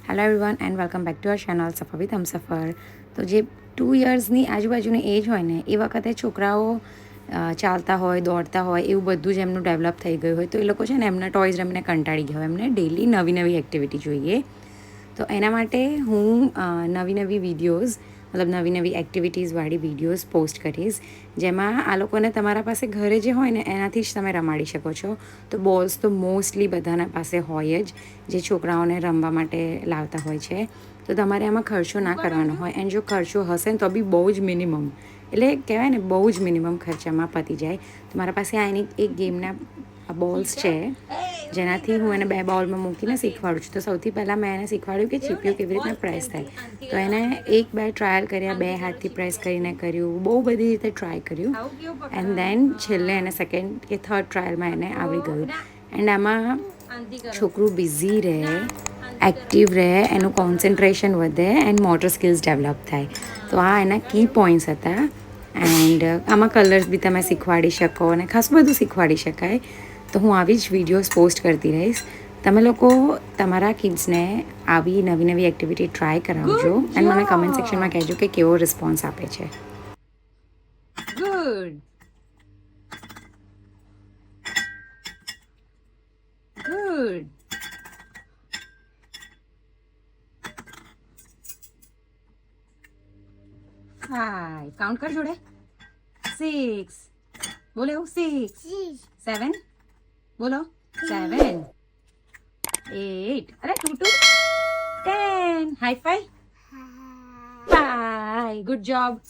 Hello everyone and welcome back to our channel સફર with Humsafar. તો જે 2 યર્સની આજુબાજુની એજ હોય ને એ વખતે છોકરાઓ ચાલતા હોય દોડતા હોય એવું બધું જ એમનું ડેવલપ થઈ ગયું હોય તો એ લોકો છે ને એમના ટોયઝ રમીને કંટાળી ગયા હોય, એમને ડેલી નવી નવી એક્ટિવિટી જોઈએ. તો એના માટે હું નવી નવી વિડીયોઝ મતલબ નવી નવી એક્ટિવિટીઝવાળી વિડીયોઝ પોસ્ટ કરીશ, જેમાં આ લોકોને તમારા પાસે ઘરે જે હોય ને એનાથી જ તમે રમાડી શકો છો. તો બોલ્સ તો મોસ્ટલી બધાના પાસે હોય જ, જે છોકરાઓને રમવા માટે લાવતા હોય છે. તો તમારે આમાં ખર્ચો ના કરવાનો હોય, એન્ડ જો ખર્ચો હશે ને તો બી બહુ જ મિનિમમ, એટલે કહેવાય ને બહુ જ મિનિમમ ખર્ચામાં પતી જાય. તો મારા પાસે આ એની એક ગેમના બોલ્સ છે, જેનાથી હું એને 2 બોલમાં મૂકીને શીખવાડું છું. તો સૌથી પહેલાં મેં એને શીખવાડ્યું કે ચીપિયું કેવી રીતના પ્રેસ થાય. તો એને 1-2 ટ્રાયલ કર્યા, 2 હાથથી પ્રેસ કરીને કર્યું, બહુ બધી રીતે ટ્રાય કર્યું. એન્ડ દેન છેલ્લે એને સેકન્ડ કે થર્ડ ટ્રાયલમાં એને આવડી ગયું. એન્ડ આમાં છોકરું બિઝી રહે, એક્ટિવ રહે, એનું કોન્સન્ટ્રેશન વધે એન્ડ મોટર સ્કિલ્સ ડેવલપ થાય. તો આ એના કી પોઈન્ટ્સ હતા. એન્ડ આમાં કલર્સ બી તમે શીખવાડી શકો અને ખાસું બધું શીખવાડી શકાય. તો હું આવી જ વિડીયોઝ પોસ્ટ કરતી રહીશ. તમે લોકો તમારા કિડ્સને આવી નવી નવી એક્ટિવિટી ટ્રાય કરાવજો એન્ડ મને કમેન્ટ સેક્શનમાં કહેજો કે કેવો રિસ્પોન્સ આપે છે. Good good. 5 કાઉન્ટ કર જોડે. 6 બોલો, 6 7 બોલો, 7 8 અરે 2 2 10 હાઈ ફાઈ 5 ગુડ જોબ.